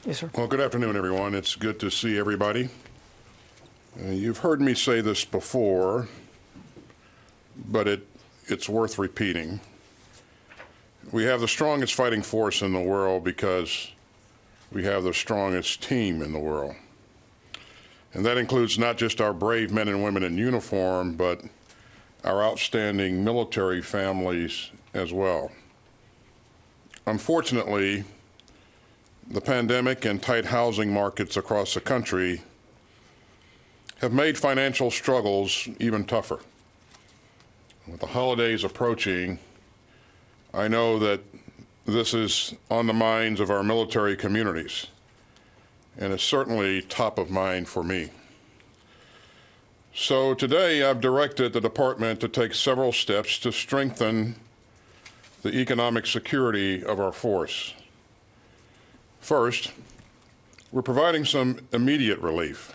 Yes, sir. Well, good afternoon, everyone. It's good to see everybody. You've heard me say this before, but it's worth repeating. We have the strongest fighting force in the world because we have the strongest team in the world. And that includes not just our brave men and women in uniform, but our outstanding military families as well. Unfortunately, the pandemic and tight housing markets across the country have made financial struggles even tougher. With the holidays approaching, I know that this is on the minds of our military communities, and it's certainly top of mind for me. So today I've directed the department to take several steps to strengthen the economic security of our force. First, we're providing some immediate relief.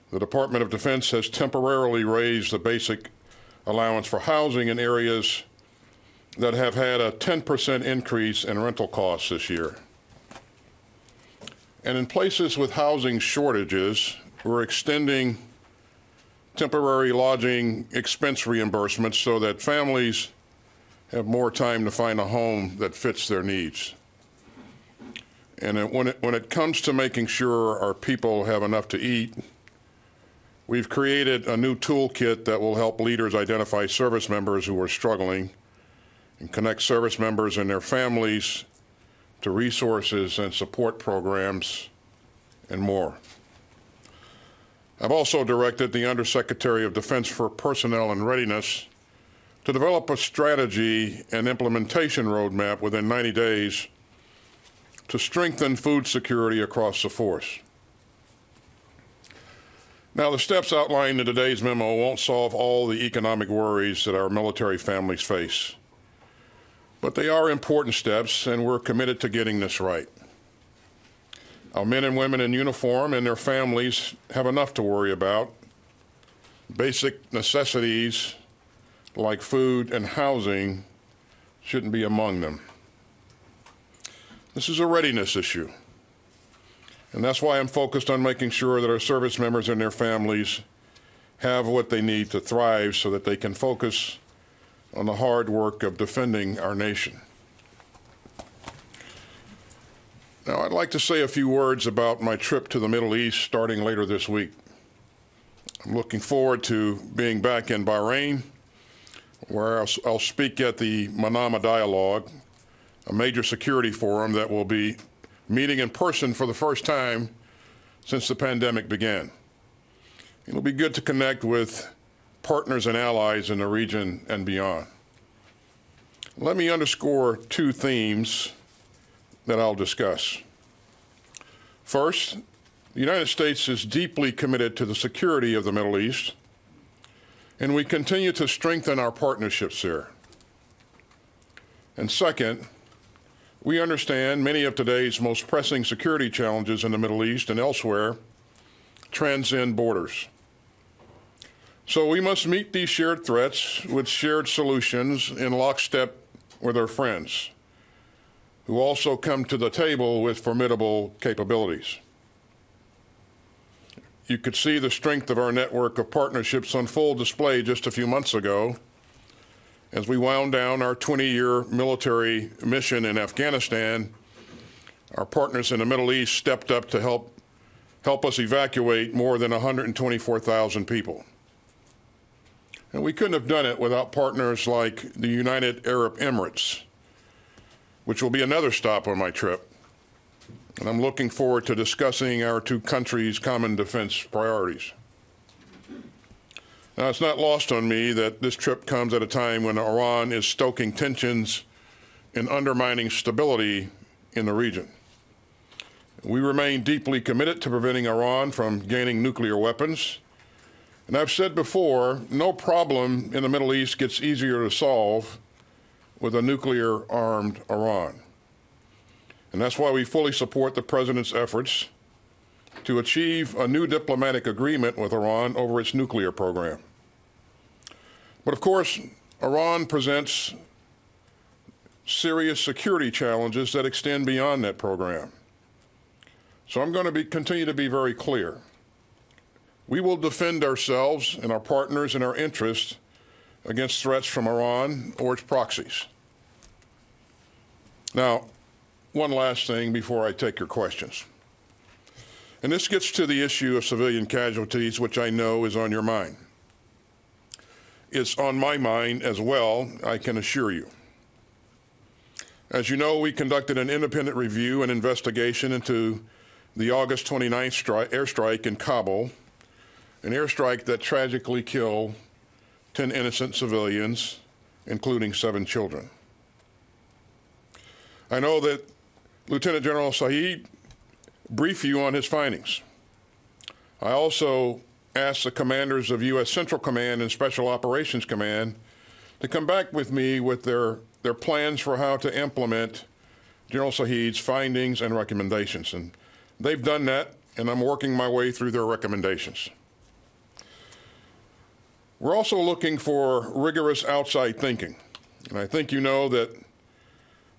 The Department of Defense has temporarily raised the basic allowance for housing in areas that have had a 10% increase in rental costs this year. And in places with housing shortages, we're extending temporary lodging expense reimbursements so that families have more time to find a home that fits their needs. And when it comes to making sure our people have enough to eat, we've created a new toolkit that will help leaders identify service members who are struggling and connect service members and their families to resources and support programs and more. I've also directed the Undersecretary of Defense for Personnel and Readiness to develop a strategy and implementation roadmap within 90 days to strengthen food security across the force. Now, the steps outlined in today's memo won't solve all the economic worries that our military families face, but they are important steps, and we're committed to getting this right. Our men and women in uniform and their families have enough to worry about. Basic necessities like food and housing shouldn't be among them. This is a readiness issue, and that's why I'm focused on making sure that our service members and their families have what they need to thrive so that they can focus on the hard work of defending our nation. Now, I'd like to say a few words about my trip to the Middle East starting later this week. I'm looking forward to being back in Bahrain, where I'll speak at the Manama Dialogue, a major security forum that will be meeting in person for the first time since the pandemic began. It'll be good to connect with partners and allies in the region and beyond. Let me underscore two themes that I'll discuss. First, the United States is deeply committed to the security of the Middle East, and we continue to strengthen our partnerships there. And second, we understand many of today's most pressing security challenges in the Middle East and elsewhere transcend borders. So we must meet these shared threats with shared solutions in lockstep with our friends, who also come to the table with formidable capabilities. You could see the strength of our network of partnerships on full display just a few months ago as we wound down our 20-year military mission in Afghanistan. Our partners in the Middle East stepped up to help us evacuate more than 124,000 people. And we couldn't have done it without partners like the United Arab Emirates, which will be another stop on my trip. And I'm looking forward to discussing our two countries' common defense priorities. Now, it's not lost on me that this trip comes at a time when Iran is stoking tensions and undermining stability in the region. We remain deeply committed to preventing Iran from gaining nuclear weapons. And I've said before, no problem in the Middle East gets easier to solve with a nuclear-armed Iran. And that's why we fully support the President's efforts to achieve a new diplomatic agreement with Iran over its nuclear program. But of course, Iran presents serious security challenges that extend beyond that program. So I'm going to continue to be very clear. We will defend ourselves and our partners and our interests against threats from Iran or its proxies. Now, one last thing before I take your questions. And this gets to the issue of civilian casualties, which I know is on your mind. It's on my mind as well, I can assure you. As you know, we conducted an independent review and investigation into the August 29th airstrike in Kabul, an airstrike that tragically killed 10 innocent civilians, including 7 children. I know that Lieutenant General Saeed briefed you on his findings. I also asked the commanders of U.S. Central Command and Special Operations Command to come back with me with their plans for how to implement General Saeed's findings and recommendations. And they've done that, and I'm working my way through their recommendations. We're also looking for rigorous outside thinking. And I think you know that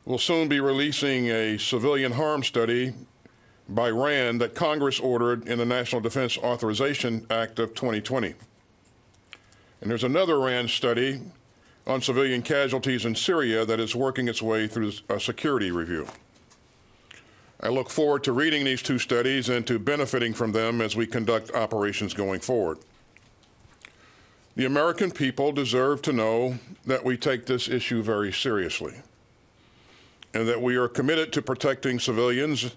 we'll soon be releasing a civilian harm study by RAND that Congress ordered in the National Defense Authorization Act of 2020. And there's another RAND study on civilian casualties in Syria that is working its way through a security review. I look forward to reading these 2 studies and to benefiting from them as we conduct operations going forward. The American people deserve to know that we take this issue very seriously and that we are committed to protecting civilians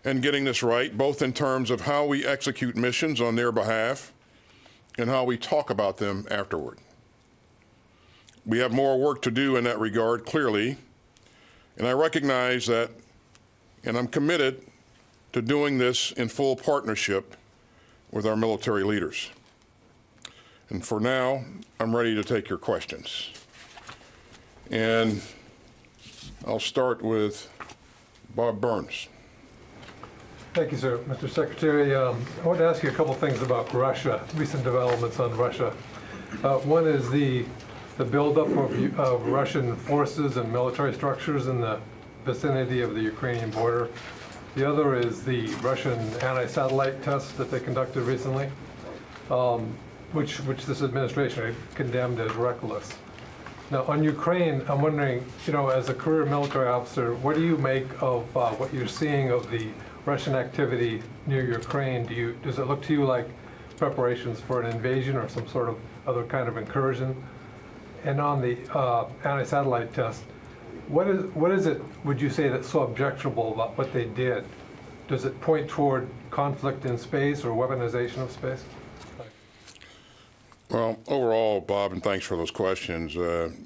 and getting this right, both in terms of how we execute missions on their behalf and how we talk about them afterward. We have more work to do in that regard, clearly, and I recognize that, and I'm committed to doing this in full partnership with our military leaders. And for now, I'm ready to take your questions. And I'll start with Bob Burns. Thank you, sir. Mr. Secretary, I want to ask you a couple things about Russia, recent developments on Russia. One is the buildup of Russian forces and military structures in the vicinity of the Ukrainian border. The other is the Russian anti-satellite tests that they conducted recently, which this administration had condemned as reckless. Now, on Ukraine, I'm wondering, as a career military officer, what do you make of what you're seeing of the Russian activity near Ukraine? Does it look to you like preparations for an invasion or some sort of other kind of incursion? And on the anti-satellite test, what is it, would you say, that's so objectionable about what they did? Does it point toward conflict in space or weaponization of space? Well, overall, Bob, and thanks for those questions,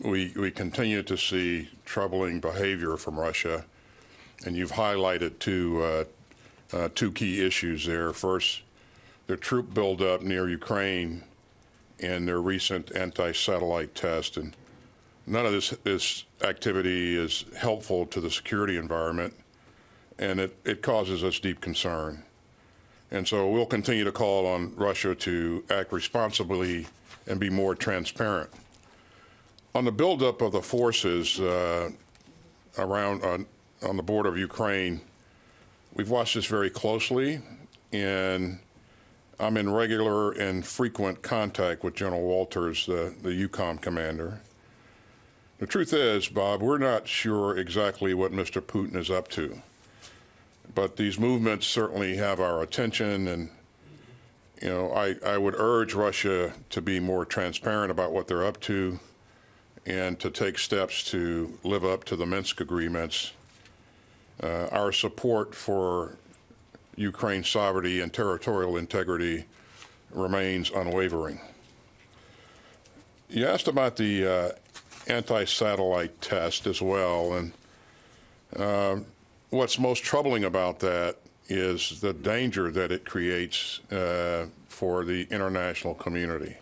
we continue to see troubling behavior from Russia, and you've highlighted two key issues there. First, their troop buildup near Ukraine and their recent anti-satellite test. And none of this activity is helpful to the security environment, and it causes us deep concern. And so we'll continue to call on Russia to act responsibly and be more transparent. On the buildup of the forces around on the border of Ukraine, we've watched this very closely, and I'm in regular and frequent contact with General Walters, the EUCOM commander. The truth is, Bob, we're not sure exactly what Mr. Putin is up to. But these movements certainly have our attention, and I would urge Russia to be more transparent about what they're up to and to take steps to live up to the Minsk agreements. Our support for Ukraine's sovereignty and territorial integrity remains unwavering. You asked about the anti-satellite test as well, and what's most troubling about that is the danger that it creates for the international community.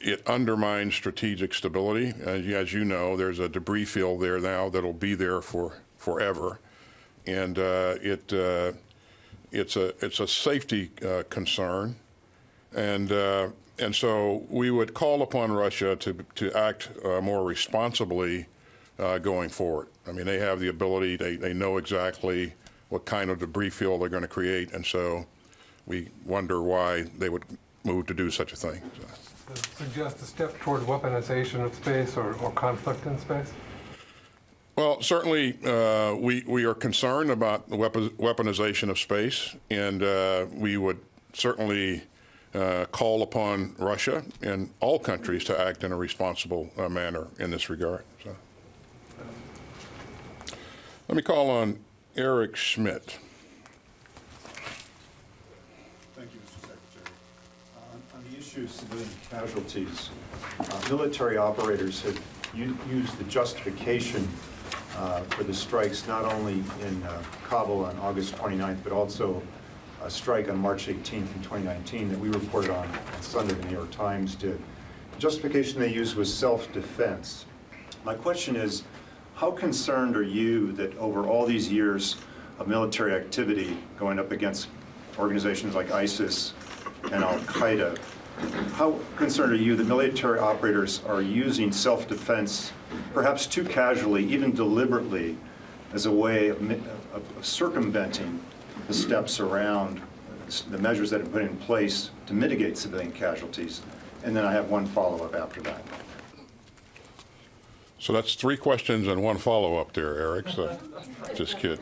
It undermines strategic stability. As you know, there's a debris field there now that'll be there for forever, and it's a safety concern, and so we would call upon Russia to act more responsibly going forward. I mean, they have the ability, they know exactly what kind of debris field they're going to create, and so we wonder why they would move to do such a thing. Does it suggest a step toward weaponization of space or conflict in space? Well, certainly we are concerned about the weaponization of space, and we would certainly call upon Russia and all countries to act in a responsible manner in this regard. So. Let me call on Eric Schmidt. Thank you, Mr. Secretary. On the issue of civilian casualties, military operators have used the justification for the strikes not only in Kabul on August 29th, but also a strike on March 18th in 2019 that we reported on Sunday, the New York Times did. The justification they used was self-defense. My question is, how concerned are you that over all these years of military activity going up against organizations like ISIS and Al-Qaeda, how concerned are you that military operators are using self-defense, perhaps too casually, even deliberately, as a way of circumventing the steps around the measures that have been put in place to mitigate civilian casualties? And then I have one follow-up after that. So that's 3 questions and 1 follow-up there, Eric. So just kidding.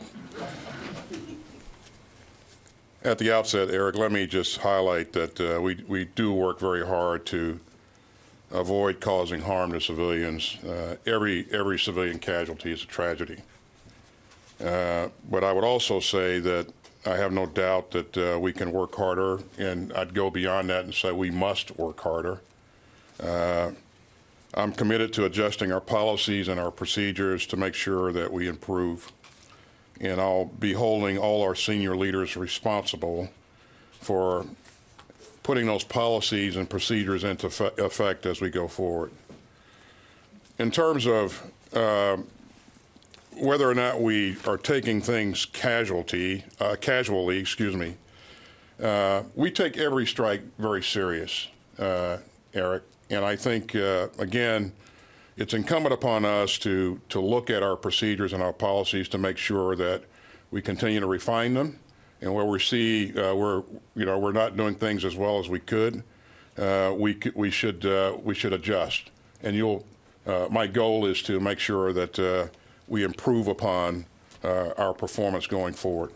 At the outset, Eric, let me just highlight that we do work very hard to avoid causing harm to civilians. Every civilian casualty is a tragedy. But I would also say that I have no doubt that we can work harder, and I'd go beyond that and say we must work harder. I'm committed to adjusting our policies and our procedures to make sure that we improve. And I'll be holding all our senior leaders responsible for putting those policies and procedures into effect as we go forward. In terms of whether or not we are taking things casually, we take every strike very serious, Eric. And I think, again, it's incumbent upon us to look at our procedures and our policies to make sure that we continue to refine them, and where we see we're not doing things as well as we could, we should adjust. And my goal is to make sure that we improve upon our performance going forward.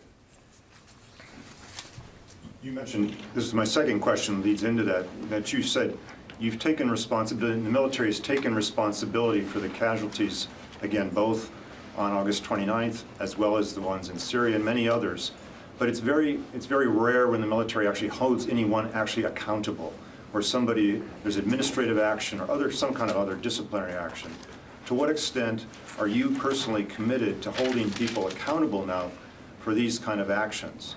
You mentioned, this is my second question, leads into that you said you've taken responsibility, the military has taken responsibility for the casualties, again, both on August 29th, as well as the ones in Syria and many others. But it's very rare when the military actually holds anyone actually accountable, where there's administrative action or some kind of other disciplinary action. To what extent are you personally committed to holding people accountable now for these kind of actions?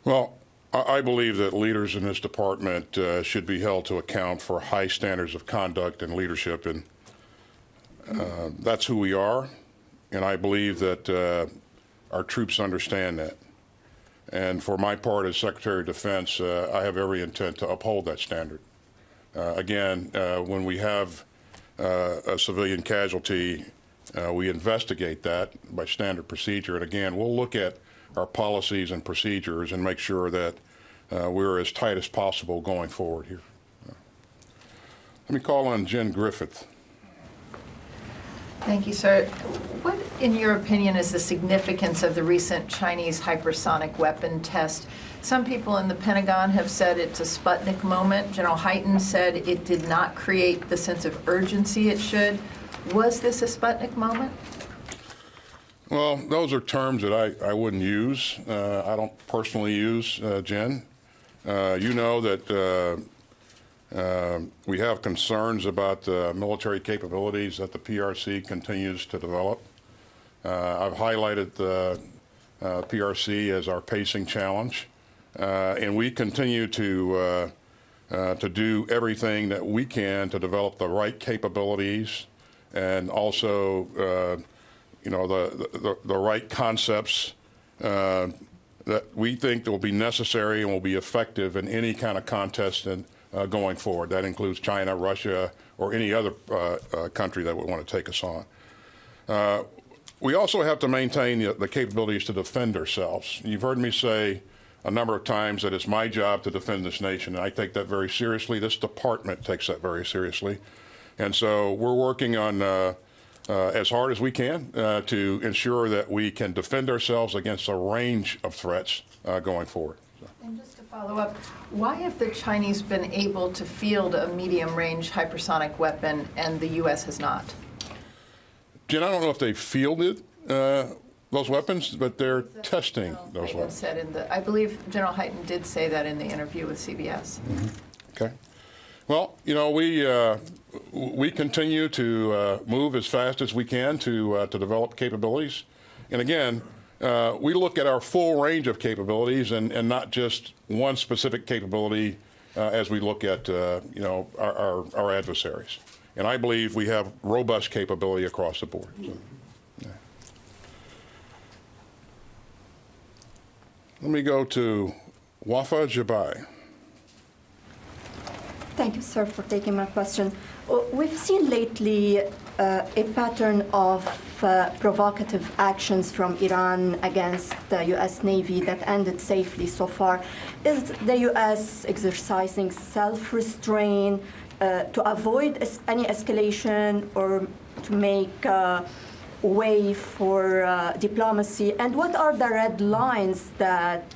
Well, I believe that leaders in this department should be held to account for high standards of conduct and leadership, and that's who we are, and I believe that our troops understand that. And for my part as Secretary of Defense, I have every intent to uphold that standard. Again, when we have a civilian casualty, we investigate that by standard procedure, and again, we'll look at our policies and procedures and make sure that we're as tight as possible going forward here. Let me call on Jen Griffith. Thank you, sir. What, in your opinion, is the significance of the recent Chinese hypersonic weapon test? Some people in the Pentagon have said it's a Sputnik moment. General Hyten said it did not create the sense of urgency it should. Was this a Sputnik moment? Well, those are terms that I wouldn't use. I don't personally use, Jen. You know that we have concerns about the military capabilities that the PRC continues to develop. I've highlighted the PRC as our pacing challenge, and we continue to do everything that we can to develop the right capabilities and also the right concepts that we think will be necessary and will be effective in any kind of contest and going forward. That includes China, Russia, or any other country that would want to take us on. We also have to maintain the capabilities to defend ourselves. You've heard me say a number of times that it's my job to defend this nation, and I take that very seriously. This department takes that very seriously. And so we're working on as hard as we can to ensure that we can defend ourselves against a range of threats going forward. And just to follow up, why have the Chinese been able to field a medium-range hypersonic weapon and the U.S. has not? Jen, I don't know if they fielded those weapons, but they're testing those Hayden weapons. said I believe General Hyten did say that in the interview with CBS. Okay. Well, you know, we continue to move as fast as we can to develop capabilities. And again, we look at our full range of capabilities and not just one specific capability as we look at, you know, our adversaries. And I believe we have robust capability across the board. So, yeah. Let me go to Wafa Jabai. Thank you, sir, for taking my question. We've seen lately a pattern of provocative actions from Iran against the U.S. Navy that ended safely so far. Is the U.S. exercising self-restraint to avoid any escalation or to make way for diplomacy? And what are the red lines that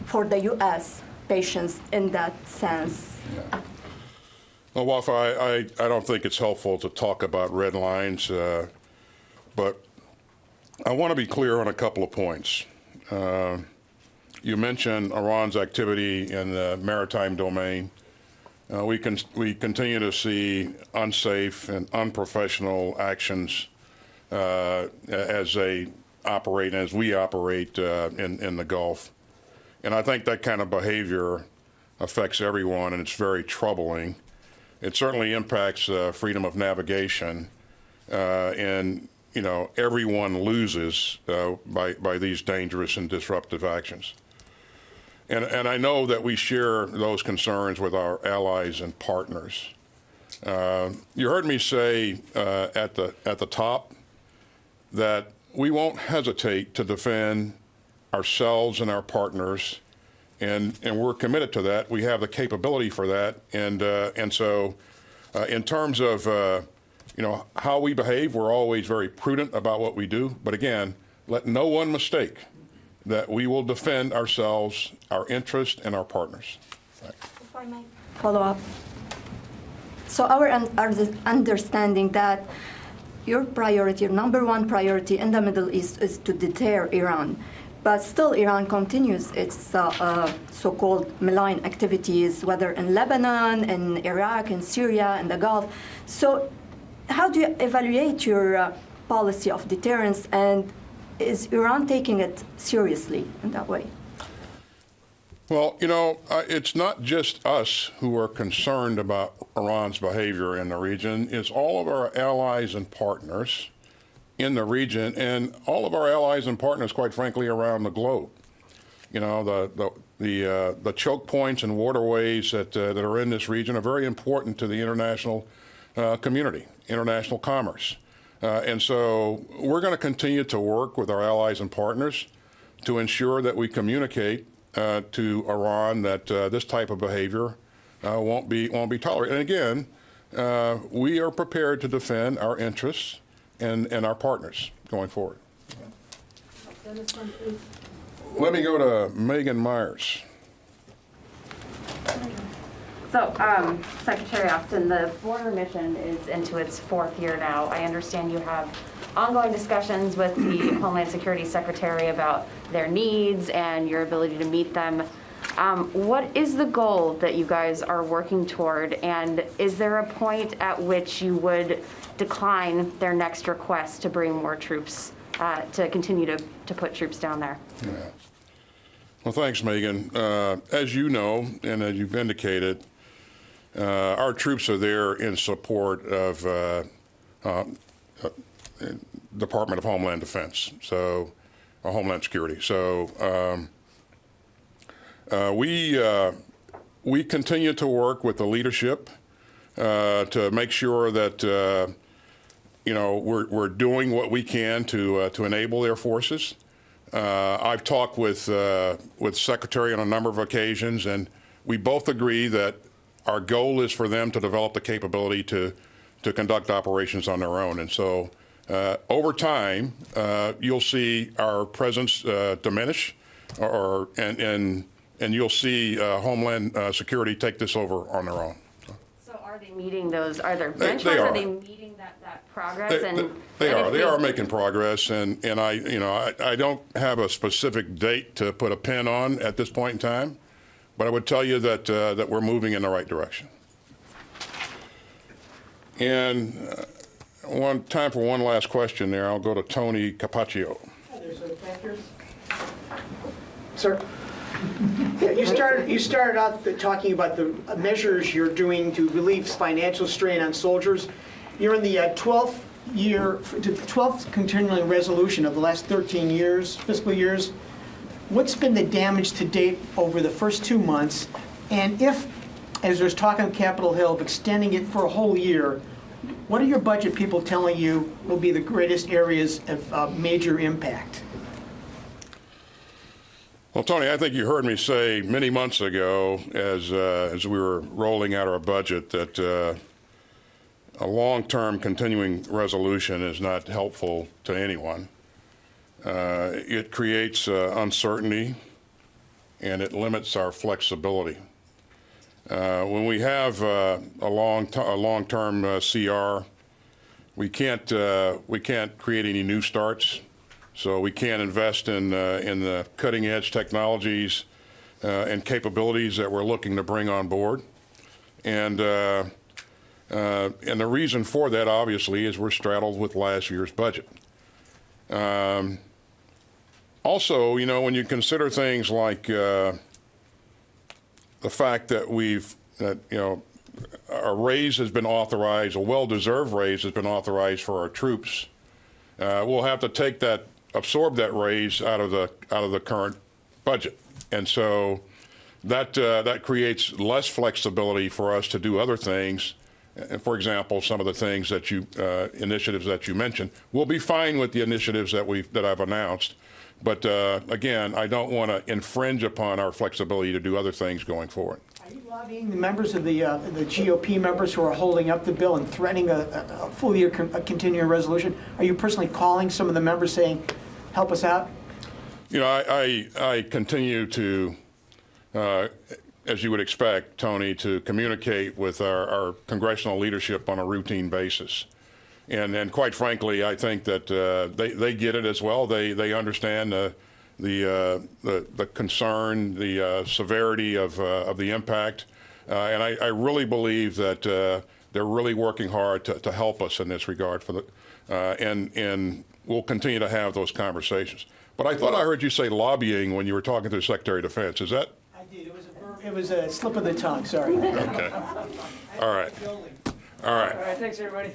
for the U.S. patience in that sense? Yeah. Well, Wafa, I don't think it's helpful to talk about red lines, but I want to be clear on a couple of points. You mentioned Iran's activity in the maritime domain. We continue to see unsafe and unprofessional actions as they operate, as we operate in the Gulf. And I think that kind of behavior affects everyone, and it's very troubling. It certainly impacts freedom of navigation, and you know, everyone loses by these dangerous and disruptive actions. And I know that we share those concerns with our allies and partners. You heard me say at the top that we won't hesitate to defend ourselves and our partners, and we're committed to that. We have the capability for that, and so in terms of you know, how we behave, we're always very prudent about what we do. But again, let no one mistake that we will defend ourselves, our interests, and our partners. Right. If I may follow up. So our understanding that your priority, your number one priority in the Middle East is to deter Iran. But still, Iran continues its so-called malign activities, whether in Lebanon, in Iraq, in Syria, in the Gulf. So how do you evaluate your policy of deterrence, and is Iran taking it seriously in that way? Well, you know, it's not just us who are concerned about Iran's behavior in the region. It's all of our allies and partners in the region, and all of our allies and partners, quite frankly, around the globe. You know, the choke points and waterways that are in this region are very important to the international community, international commerce. And so we're going to continue to work with our allies and partners to ensure that we communicate to Iran that this type of behavior won't be tolerated. And again, we are prepared to defend our interests and our partners going forward. Let me go to Megan Myers. So, Secretary Austin, the border mission is into its 4th year now. I understand you have ongoing discussions with the Homeland Security Secretary about their needs and your ability to meet them. What is the goal that you guys are working toward, and is there a point at which you would decline their next request to bring more troops, to continue to put troops down there? Yeah. Well, thanks, Megan. As you know, and as you've indicated, our troops are there in support of Department of Homeland Defense, so Homeland Security. So we continue to work with the leadership to make sure that we're doing what we can to enable their forces. I've talked with Secretary on a number of occasions, and we both agree that our goal is for them to develop the capability to conduct operations on their own. And so over time, you'll see our presence diminish, and you'll see Homeland Security take this over on their own. So are they meeting those, are there They benchmarks? are. Are they meeting that progress? They are making progress, and I don't have a specific date to put a pin on at this point in time, but I would tell you that we're moving in the right direction. And time for one last question there. I'll go to Tony Capaccio. Hi there, sir. Thank you. Sir, yeah, you started out talking about the measures you're doing to relieve financial strain on soldiers. You're in the 12th continuing resolution of the last 13 years, fiscal years. What's been the damage to date over the first 2 months? And if, as there's talk on Capitol Hill, of extending it for a whole year, what are your budget people telling you will be the greatest areas of major impact? Well, Tony, I think you heard me say many months ago, as we were rolling out our budget, that a long-term continuing resolution is not helpful to anyone. It creates uncertainty, and it limits our flexibility. When we have a long-term CR, we can't create any new starts. So we can't invest in the cutting-edge technologies and capabilities that we're looking to bring on board. And the reason for that, obviously, is we're straddled with last year's budget. Also, when you consider things like the fact that a raise has been authorized, a well-deserved raise has been authorized for our troops, we'll have to absorb that raise out of the current budget, and so that creates less flexibility for us to do other things. And for example, some of the things that initiatives that you mentioned, we'll be fine with the initiatives that I've announced, but again, I don't want to infringe upon our flexibility to do other things going forward. Are you lobbying the members of the GOP members who are holding up the bill and threatening a full year continuing resolution? Are you personally calling some of the members saying, help us out? I continue to, as you would expect, Tony, to communicate with our congressional leadership on a routine basis. And quite frankly, I think that they get it as well. They understand the concern, the severity of the impact. And I really believe that they're really working hard to help us in this regard. And we'll continue to have those conversations. But I thought I heard you say lobbying when you were talking to the Secretary of Defense. Is that? I did. It was a slip of the tongue. Sorry. Okay. All right. All right. All right. Thanks, everybody.